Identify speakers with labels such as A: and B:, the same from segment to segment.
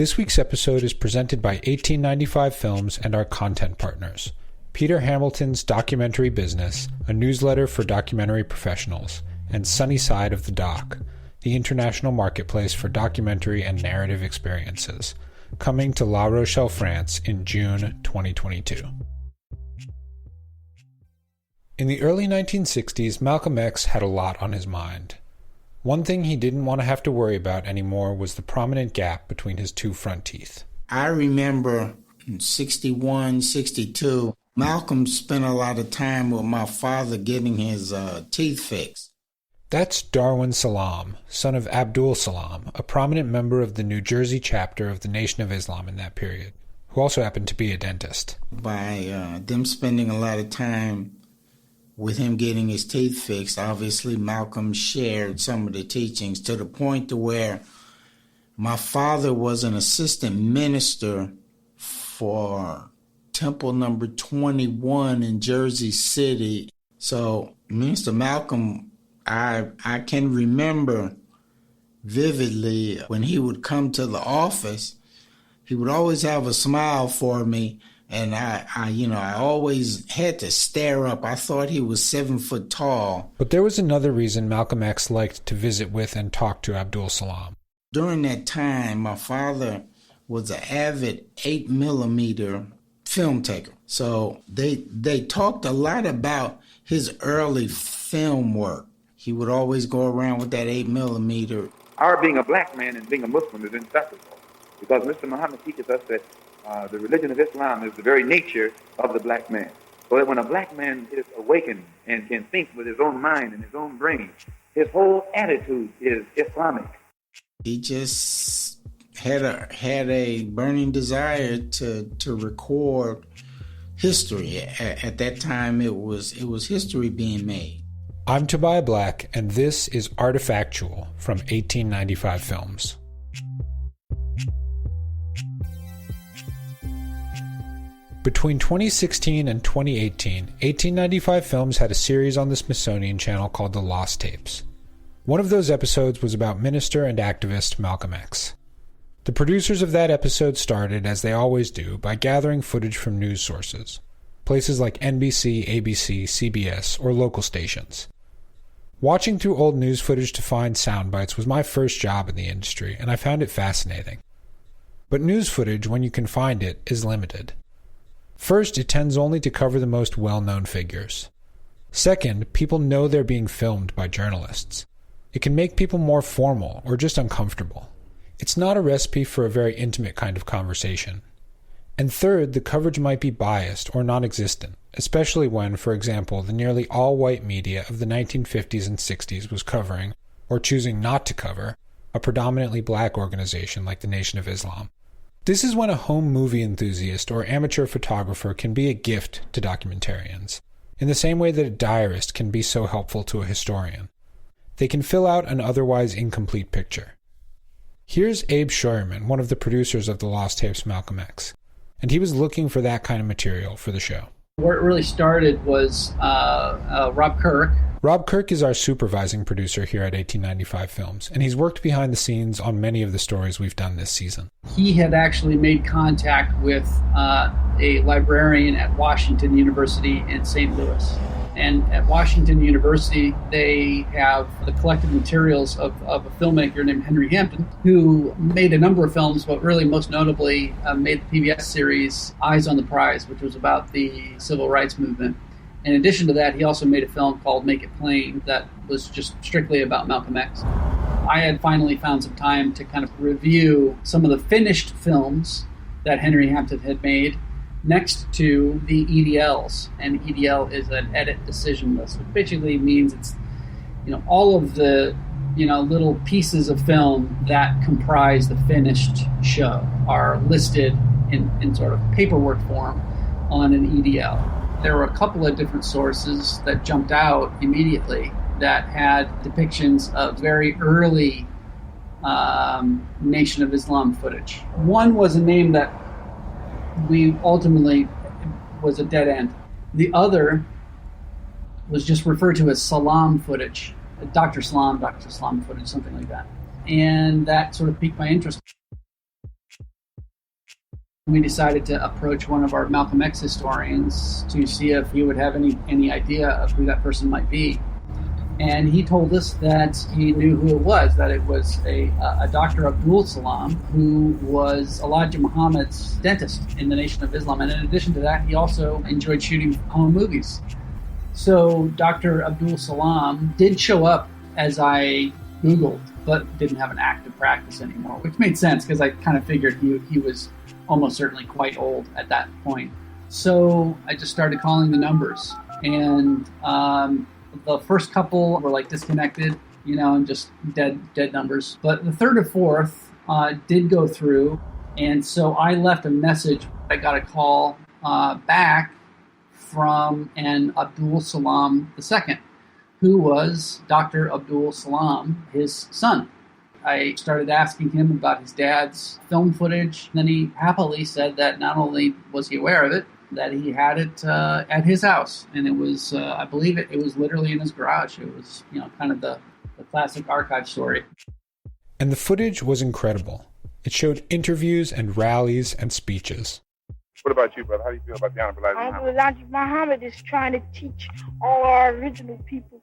A: This week's episode is presented by 1895 Films and our content partners, Peter Hamilton's Documentary Business, a newsletter for documentary professionals, and Sunny Side of the Doc, the international marketplace for documentary and narrative experiences, coming to La Rochelle, France in June 2022. In the early 1960s, Malcolm X had a lot on his mind. One thing he didn't want to have to worry about anymore was the prominent gap between his two front teeth.
B: I remember in 61, 62, Malcolm spent a lot of time with my father getting his teeth fixed.
A: That's Darwin Salaam, son of Abdul Salaam, a prominent member of the New Jersey chapter of the Nation of Islam in that period, who also happened to be a dentist.
B: By them spending a lot of time with him getting his teeth fixed, obviously Malcolm shared some of the teachings to the point to where my father was an assistant minister for Temple number 21 in Jersey City. So Minister Malcolm, I can remember vividly when he would come to the office, he would always have a smile for me. And I always had to stare up. I thought he was 7 foot tall.
A: But there was another reason Malcolm X liked to visit with and talk to Abdul Salaam.
B: During that time, my father was an avid 8mm film taker. So they talked a lot about his early film work. He would always go around with that 8mm.
C: Our being a black man and being a Muslim is inseparable, because Mr. Muhammad teaches us that the religion of Islam is the very nature of the black man. So that when a black man is awakened and can think with his own mind and his own brain, his whole attitude is Islamic.
B: He just had a burning desire to record history. At that time, it was history being made.
A: I'm Tobiah Black, and this is Artifactual from 1895 Films. Between 2016 and 2018, 1895 Films had a series on the Smithsonian Channel called The Lost Tapes. One of those episodes was about minister and activist Malcolm X. The producers of that episode started, as they always do, by gathering footage from news sources, places like NBC, ABC, CBS, or local stations. Watching through old news footage to find sound bites was my first job in the industry, and I found it fascinating. But news footage, when you can find it, is limited. First, it tends only to cover the most well-known figures. Second, people know they're being filmed by journalists. It can make people more formal or just uncomfortable. It's not a recipe for a very intimate kind of conversation. And third, the coverage might be biased or non-existent, especially when, for example, the nearly all-white media of the 1950s and 60s was covering, or choosing not to cover, a predominantly black organization like the Nation of Islam. This is when a home movie enthusiast or amateur photographer can be a gift to documentarians, in the same way that a diarist can be so helpful to a historian. They can fill out an otherwise incomplete picture. Here's Abe Scheuerman, one of the producers of The Lost Tapes Malcolm X, and he was looking for that kind of material for the show.
D: Where it really started was Rob Kirk.
A: Rob Kirk is our supervising producer here at 1895 Films, and he's worked behind the scenes on many of the stories we've done this season.
D: He had actually made contact with a librarian at Washington University in St. Louis. And at Washington University, they have the collected materials of a filmmaker named Henry Hampton, who made a number of films, but really most notably made the PBS series Eyes on the Prize, which was about the civil rights movement. In addition to that, he also made a film called Make It Plain that was just strictly about Malcolm X. I had finally found some time to kind of review some of the finished films that Henry Hampton had made next to the EDLs. And EDL is an edit decision list, which basically means it's, all of the, little pieces of film that comprise the finished show are listed in sort of paperwork form on an EDL. There were a couple of different sources that jumped out immediately that had depictions of very early Nation of Islam footage. One was a name that we ultimately was a dead end. The other was just referred to as Salaam footage, Dr. Salaam footage, something like that. And that sort of piqued my interest. We decided to approach one of our Malcolm X historians to see if he would have any idea of who that person might be. And he told us that he knew who it was, that it was a Dr. Abdul Salaam, who was Elijah Muhammad's dentist in the Nation of Islam. And in addition to that, he also enjoyed shooting home movies. So Dr. Abdul Salaam did show up as I Googled, but didn't have an active practice anymore, which made sense because I kind of figured he was almost certainly quite old at that point. So I just started calling the numbers. And the first couple were like disconnected, and just dead numbers. But the third or fourth did go through. And so I left a message. I got a call back from an Abdul Salaam II, who was Dr. Abdul Salaam, his son. I started asking him about his dad's film footage. Then he happily said that not only was he aware of it, that he had it at his house. And it was, I believe it was literally in his garage. It was, kind of the classic archive story.
A: And the footage was incredible. It showed interviews and rallies and speeches.
C: What about you, brother? How do you feel about the Honorable Elijah Muhammad?
E: Elijah Muhammad is trying to teach all our original people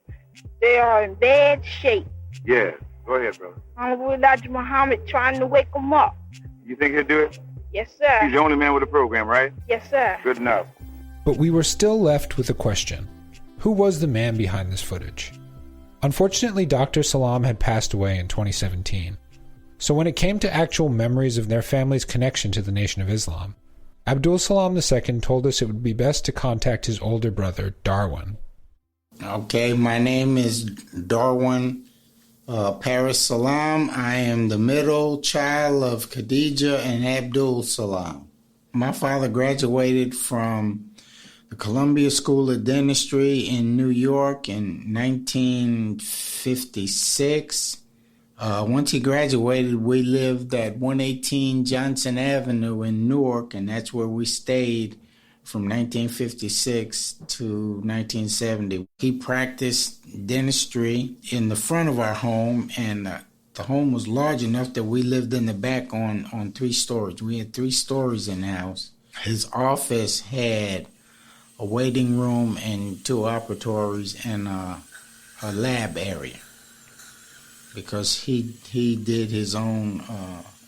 E: they are in bad shape.
C: Yeah, go ahead, brother.
E: Honorable Elijah Muhammad trying to wake them up.
C: You think he'll do it?
E: Yes, sir.
C: He's the only man with a program, right?
E: Yes, sir.
C: Good enough.
A: But we were still left with a question. Who was the man behind this footage? Unfortunately, Dr. Salaam had passed away in 2017. So when it came to actual memories of their family's connection to the Nation of Islam, Abdul Salaam II told us it would be best to contact his older brother, Darwin.
B: Okay, my name is Darwin Paris Salaam. I am the middle child of Khadija and Abdul Salaam. My father graduated from the Columbia School of Dentistry in New York in 1956. Once he graduated, we lived at 118 Johnson Avenue in Newark, and that's where we stayed from 1956 to 1970. He practiced dentistry in the front of our home, and the home was large enough that we lived in the back on 3 stories. We had 3 stories in the house. His office had a waiting room and 2 operatories and a lab area, because he did his own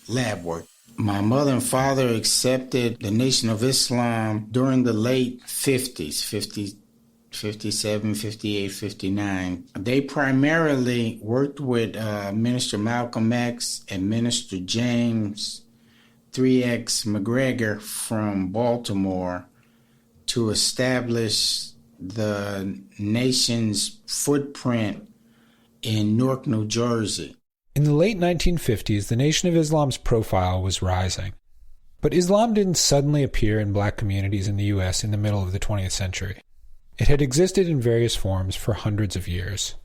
B: lab work. My mother and father accepted the Nation of Islam during the late 50s, 57, 58, 59. They primarily worked with Minister Malcolm X and Minister James 3X McGregor from Baltimore to establish the nation's footprint in Newark, New Jersey.
A: In the late 1950s, the Nation of Islam's profile was rising. But Islam didn't suddenly appear in black communities in the U.S. in the middle of the 20th century. It had existed in various forms for hundreds of years.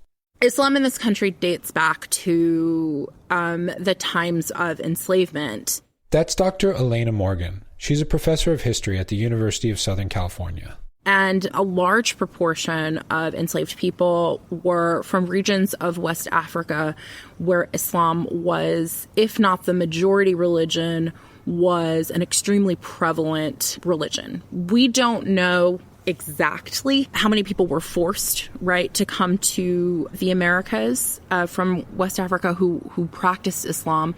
F: Islam in this country dates back to the times of enslavement.
A: That's Dr. Elena Morgan. She's a professor of history at the University of Southern California.
F: And a large proportion of enslaved people were from regions of West Africa where Islam was, if not the majority religion, was an extremely prevalent religion. We don't know exactly how many people were forced, right, to come to the Americas from West Africa who practiced Islam.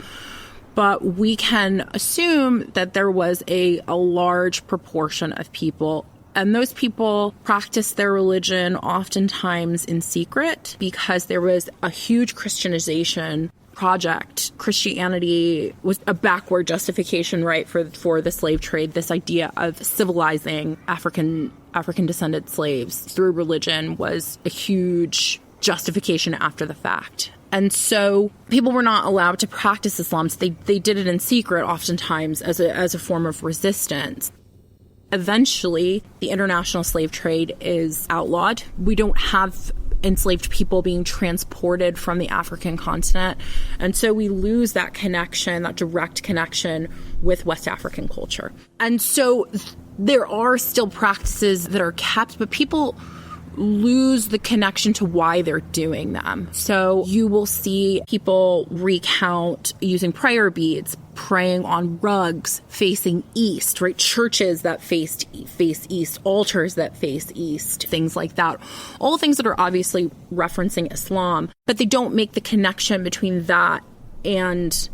F: But we can assume that there was a large proportion of people. And those people practiced their religion oftentimes in secret because there was a huge Christianization project. Christianity was a backward justification, right, for the slave trade. This idea of civilizing African descended slaves through religion was a huge justification after the fact. And so people were not allowed to practice Islam. So they did it in secret, oftentimes as a form of resistance. Eventually, the international slave trade is outlawed. We don't have enslaved people being transported from the African continent. And so we lose that connection, that direct connection with West African culture. And so there are still practices that are kept, but people lose the connection to why they're doing them. So you will see people recount using prayer beads, praying on rugs facing east, right? Churches that face east, altars that face east, things like that. All things that are obviously referencing Islam, but they don't make the connection between that and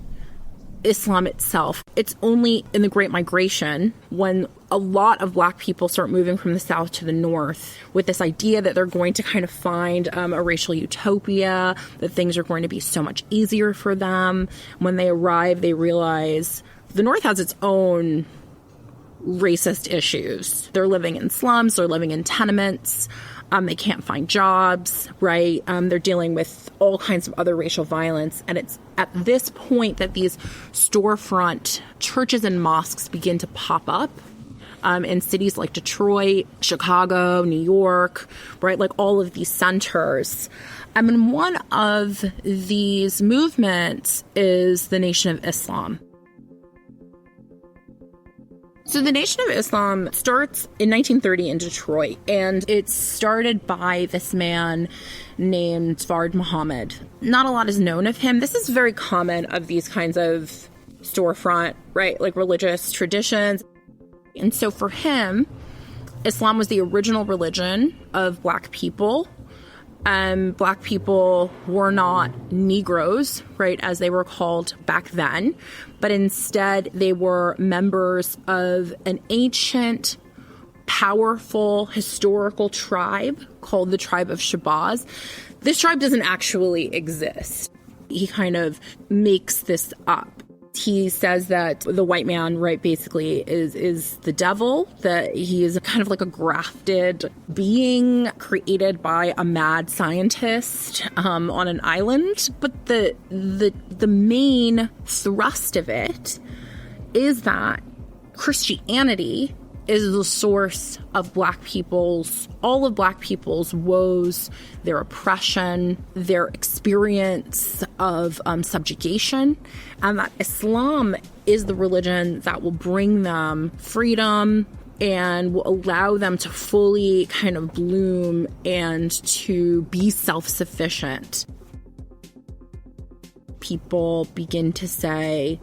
F: Islam itself. It's only in the Great Migration, when a lot of Black people start moving from the South to the North with this idea that they're going to kind of find a racial utopia, that things are going to be so much easier for them. When they arrive, they realize the North has its own racist issues. They're living in slums, they're living in tenements, they can't find jobs, right? They're dealing with all kinds of other racial violence. And it's at this point that these storefront churches and mosques begin to pop up in cities like Detroit, Chicago, New York, right? Like all of these centers. I mean, one of these movements is the Nation of Islam. So the Nation of Islam starts in 1930 in Detroit, and it's started by this man named Fard Muhammad. Not a lot is known of him. This is very common of these kinds of storefront, right, like religious traditions. And so for him, Islam was the original religion of Black people. Black people were not Negroes, right, as they were called back then, but instead they were members of an ancient, powerful, historical tribe called the tribe of Shabazz. This tribe doesn't actually exist. He kind of makes this up. He says that the white man, right, basically is the devil, that he is kind of like a grafted being created by a mad scientist on an island. But the main thrust of it is that Christianity is the source of all of Black people's woes, their oppression, their experience of subjugation, and that Islam is the religion that will bring them freedom and will allow them to fully kind of bloom and to be self-sufficient. People begin to say,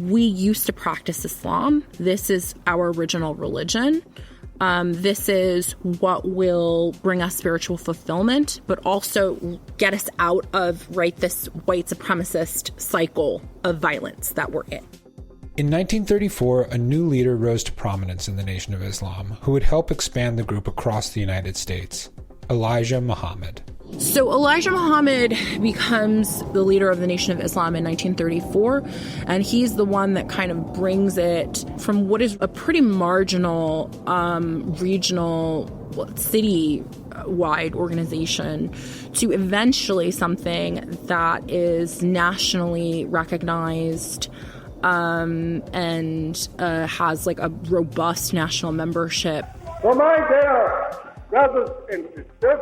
F: we used to practice Islam. This is our original religion. This is what will bring us spiritual fulfillment, but also get us out of, right, this white supremacist cycle of violence that we're in.
A: In 1934, a new leader rose to prominence in the Nation of Islam who would help expand the group across the United States, Elijah Muhammad.
F: So Elijah Muhammad becomes the leader of the Nation of Islam in 1934, and he's the one that kind of brings it from what is a pretty marginal regional city-wide organization to eventually something that is nationally recognized and has like a robust national membership.
G: For my dear brothers and sisters,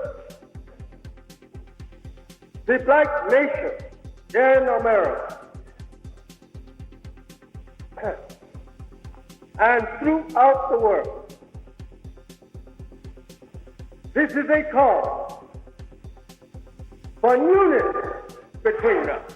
G: the Black nation here in America and throughout the world, this is a call for unity between us.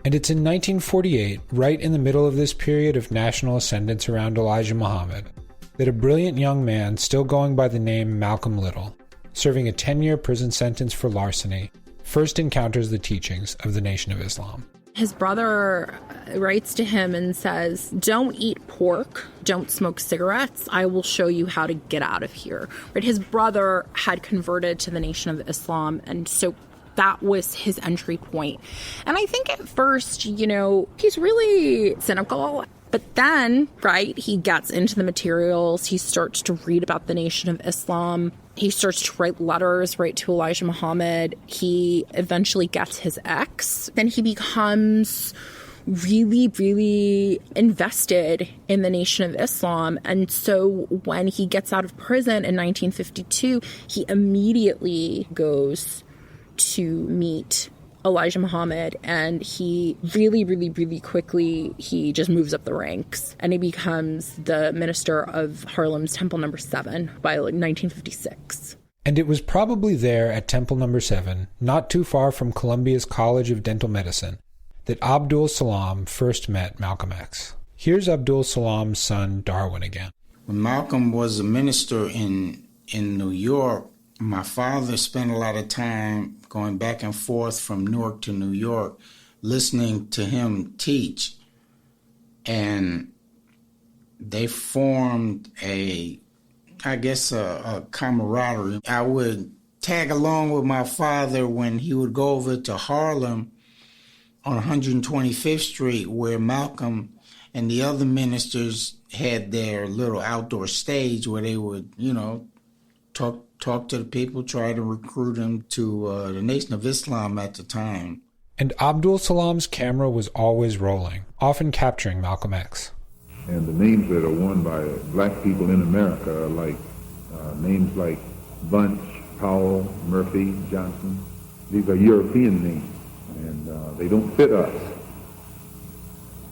A: And it's in 1948, right in the middle of this period of national ascendance around Elijah Muhammad, that a brilliant young man still going by the name Malcolm Little, serving a 10-year prison sentence for larceny, first encounters the teachings of the Nation of Islam.
F: His brother writes to him and says, don't eat pork, don't smoke cigarettes, I will show you how to get out of here. Right? His brother had converted to the Nation of Islam, and so that was his entry point. And I think at first, he's really cynical. But then, right, he gets into the materials. He starts to read about the Nation of Islam. He starts to write letters, right, to Elijah Muhammad. He eventually gets his ex. Then he becomes really, really invested in the Nation of Islam. And so when he gets out of prison in 1952, he immediately goes to meet Elijah Muhammad, and he really, really, really quickly, he just moves up the ranks, and he becomes the minister of Harlem's Temple No. 7 by 1956.
A: And it was probably there at Temple No. 7, not too far from Columbia's College of Dental Medicine, that Abdul Salaam first met Malcolm X. Here's Abdul Salaam's son, Darwin, again.
B: When Malcolm was a minister in New York, my father spent a lot of time going back and forth from Newark to New York, listening to him teach. And they formed a camaraderie. I would tag along with my father when he would go over to Harlem on 125th Street, where Malcolm and the other ministers had their little outdoor stage where they would, talk to the people, try to recruit them to the Nation of Islam at the time.
A: And Abdul Salaam's camera was always rolling, often capturing Malcolm X.
H: And the names that are worn by black people in America are like names like Bunch, Powell, Murphy, Johnson. These are European names, and they don't fit us.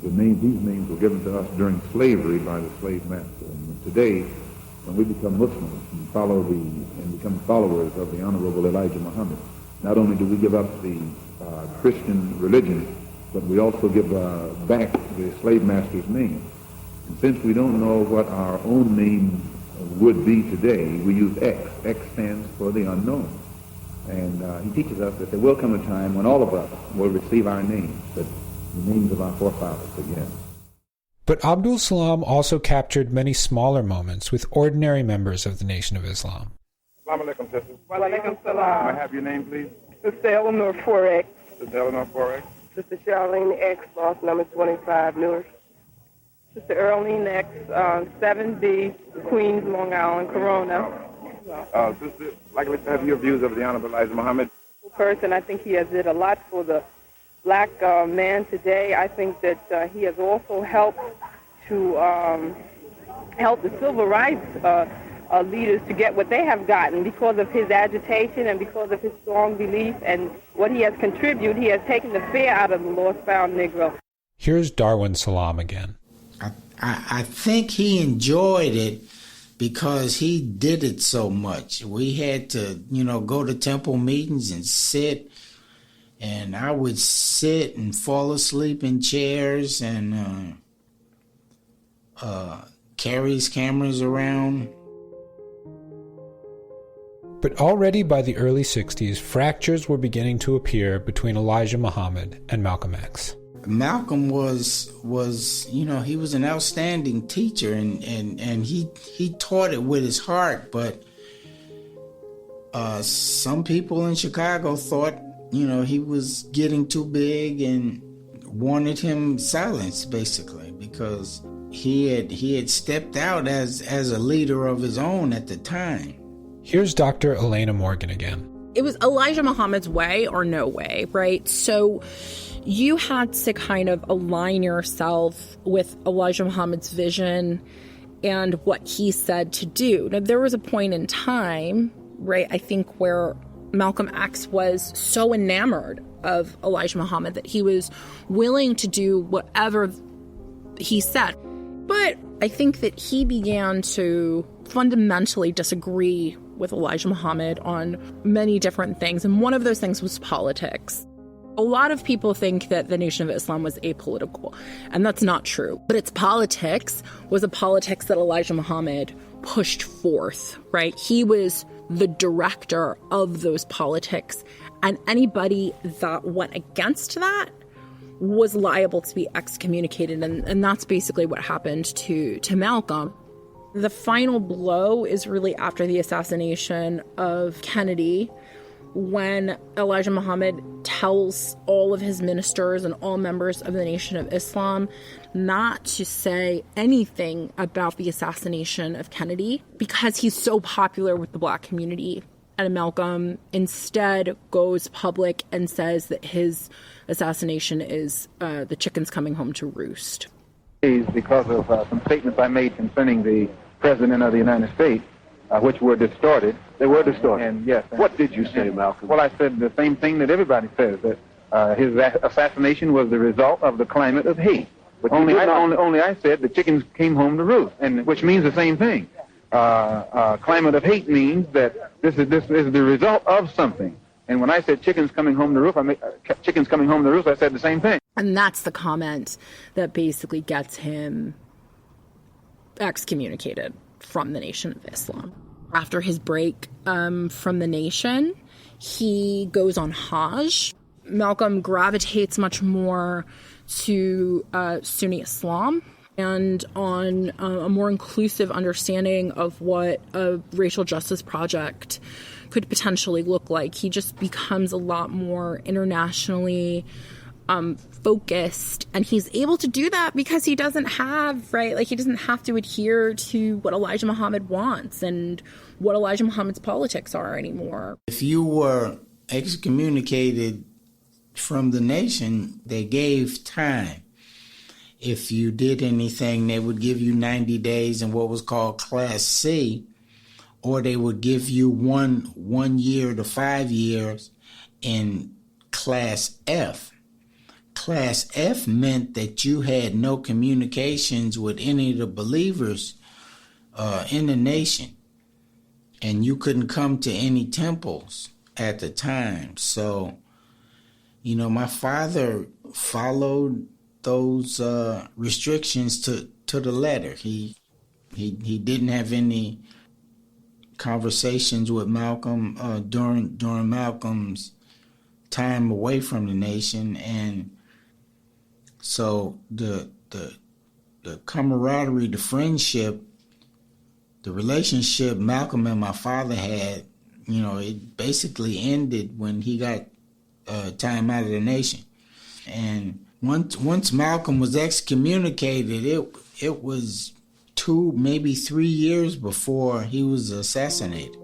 H: These names were given to us during slavery by the slave master. And today, when we become Muslims and become followers of the Honorable Elijah Muhammad, not only do we give up the Christian religion, but we also give back the slave master's name. And since we don't know what our own name would be today, we use X. X stands for the unknown. And he teaches us that there will come a time when all of us will receive our names, but the names of our forefathers again.
A: But Abdul Salaam also captured many smaller moments with ordinary members of the Nation of Islam.
C: Assalamu alaikum, sisters.
E: Wa alaikum salam.
C: May I have your name, please?
E: Sister Eleanor 4X.
C: Sister Eleanor 4X.
E: Sister Charlene X, boss number 25, Newark. Sister Earlene X, 7B, Queens, Long Island, Corona.
C: Sister, I'd like to have your views of the Honorable Elijah Muhammad.
E: Person, I think he has did a lot for the black man today. I think that he has also helped to help the civil rights leaders to get what they have gotten because of his agitation and because of his strong belief and what he has contributed. He has taken the fear out of the lost-found Negro.
A: Here's Darwin Salaam again.
B: I think he enjoyed it because he did it so much. We had to, go to temple meetings and sit, and I would sit and fall asleep in chairs and carry his cameras around.
A: But already by the early 60s, fractures were beginning to appear between Elijah Muhammad and Malcolm X.
B: Malcolm was he was an outstanding teacher, and he taught it with his heart, but some people in Chicago thought, he was getting too big and wanted him silenced, basically, because he had stepped out as a leader of his own at the time.
A: Here's Dr. Elena Morgan again.
F: It was Elijah Muhammad's way or no way, right? So you had to kind of align yourself with Elijah Muhammad's vision and what he said to do. Now, there was a point in time, right, I think, where Malcolm X was so enamored of Elijah Muhammad that he was willing to do whatever he said. But I think that he began to fundamentally disagree with Elijah Muhammad on many different things. And one of those things was politics. A lot of people think that the Nation of Islam was apolitical, and that's not true. But its politics was a politics that Elijah Muhammad pushed forth, right? He was the director of those politics, and anybody that went against that was liable to be excommunicated, and that's basically what happened to Malcolm. The final blow is really after the assassination of Kennedy, when Elijah Muhammad tells all of his ministers and all members of the Nation of Islam not to say anything about the assassination of Kennedy because he's so popular with the black community. And Malcolm instead goes public and says that his assassination is the chickens coming home to roost.
C: Because of some statements I made concerning the President of the United States, which were distorted. They were distorted. And yes.
I: What did you say, Malcolm?
C: Well, I said the same thing that everybody says, that his assassination was the result of the climate of hate. Only I said the chickens came home to roost, and which means the same thing. climate of hate means that this is the result of something. And when I said chickens coming home to roost, I said the same thing.
F: And that's the comment that basically gets him excommunicated from the Nation of Islam. After his break from the nation, he goes on Hajj. Malcolm gravitates much more to Sunni Islam and on a more inclusive understanding of what a racial justice project could potentially look like. He just becomes a lot more internationally focused, and he's able to do that because he doesn't have, he doesn't have to adhere to what Elijah Muhammad wants and what Elijah Muhammad's politics are anymore.
B: If you were excommunicated from the nation, they gave time. If you did anything, they would give you 90 days in what was called Class C, or they would give you one year to 5 years in Class F. Class F meant that you had no communications with any of the believers in the nation, and you couldn't come to any temples at the time. So, my father followed those restrictions to the letter. He didn't have any conversations with Malcolm during Malcolm's time away from the nation, and so the camaraderie, the friendship, the relationship Malcolm and my father had, it basically ended when he got time out of the nation. And once Malcolm was excommunicated, it was 2, maybe 3 years before he was assassinated.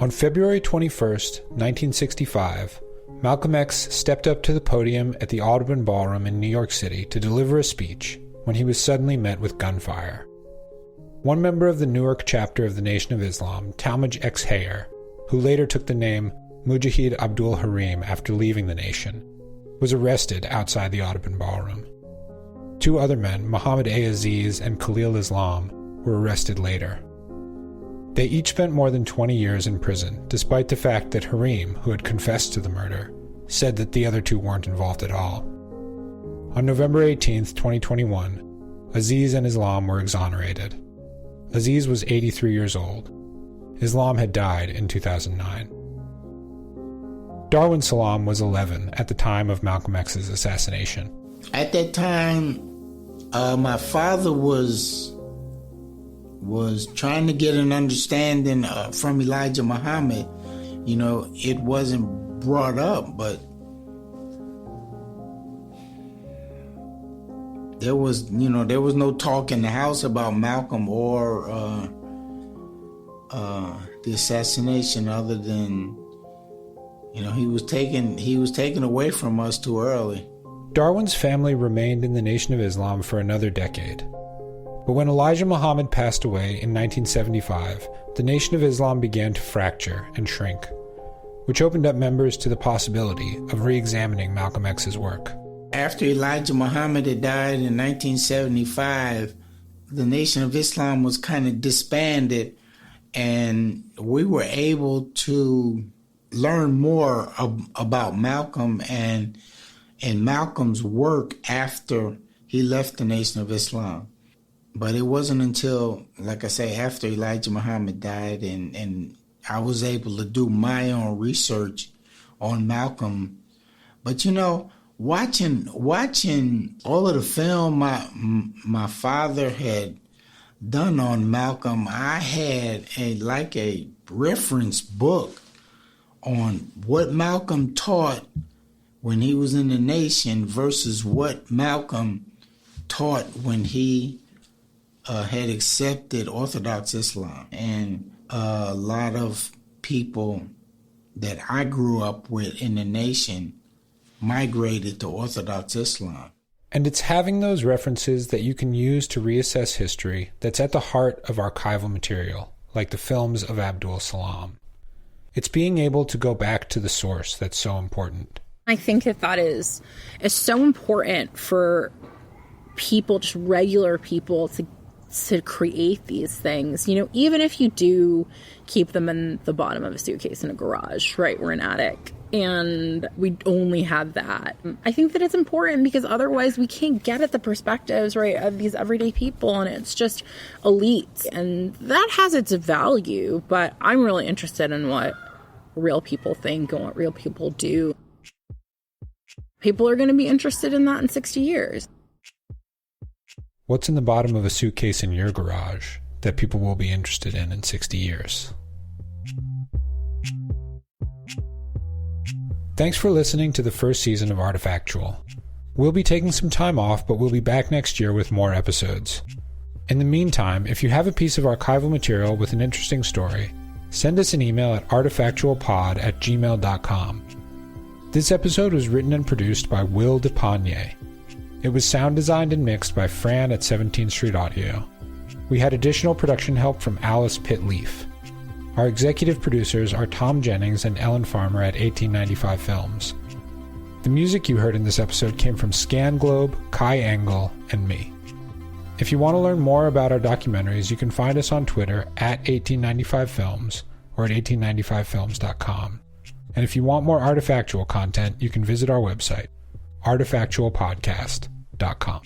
A: On February 21st, 1965, Malcolm X stepped up to the podium at the Audubon Ballroom in New York City to deliver a speech when he was suddenly met with gunfire. One member of the Newark chapter of the Nation of Islam, Talmadge X. Hayer, who later took the name Mujahid Abdul Harim after leaving the nation, was arrested outside the Audubon Ballroom. 2 other men, Muhammad A. Aziz and Khalil Islam, were arrested later. They each spent more than 20 years in prison, despite the fact that Harim, who had confessed to the murder, said that the other 2 weren't involved at all. On November 18, 2021, Aziz and Islam were exonerated. Aziz was 83 years old. Islam had died in 2009. Darwin Salaam was 11 at the time of Malcolm X's assassination.
B: At that time, my father was trying to get an understanding from Elijah Muhammad. It wasn't brought up, but there was no talk in the house about Malcolm or the assassination, other than he was taken away from us too early.
A: Darwin's family remained in the Nation of Islam for another decade. But when Elijah Muhammad passed away in 1975, the Nation of Islam began to fracture and shrink, which opened up members to the possibility of re-examining Malcolm X's work.
B: After Elijah Muhammad had died in 1975, the Nation of Islam was kind of disbanded, and we were able to learn more about Malcolm and Malcolm's work after he left the Nation of Islam. But it wasn't until, like I say, after Elijah Muhammad died and I was able to do my own research on Malcolm. But watching all of the film my father had done on Malcolm, I had a reference book on what Malcolm taught when he was in the nation versus what Malcolm taught when he had accepted Orthodox Islam. And a lot of people that I grew up with in the nation migrated to Orthodox Islam.
A: And it's having those references that you can use to reassess history that's at the heart of archival material, like the films of Abdul Salaam. It's being able to go back to the source that's so important.
F: I think that is so important for people, just regular people, to to create these things, even if you do keep them in the bottom of a suitcase in a garage, right, or an attic, and we only have that. I think that it's important because otherwise we can't get at the perspectives, right, of these everyday people, and it's just elite. And that has its value, but I'm really interested in what real people think and what real people do. People are going to be interested in that in 60 years.
A: What's in the bottom of a suitcase in your garage that people will be interested in 60 years? Thanks for listening to the first season of Artifactual. We'll be taking some time off, but we'll be back next year with more episodes. In the meantime, if you have a piece of archival material with an interesting story, send us an email at artifactualpod@gmail.com. This episode was written and produced by Will DePagne. It was sound designed and mixed by Fran at 17th Street Audio. We had additional production help from Alice Pitt-Leaf. Our executive producers are Tom Jennings and Ellen Farmer at 1895 Films. The music you heard in this episode came from Scan Globe, Kai Engel, and me. If you want to learn more about our documentaries, you can find us on Twitter at 1895 Films or at 1895films.com. And if you want more Artifactual content, you can visit our website, artifactualpodcast.com.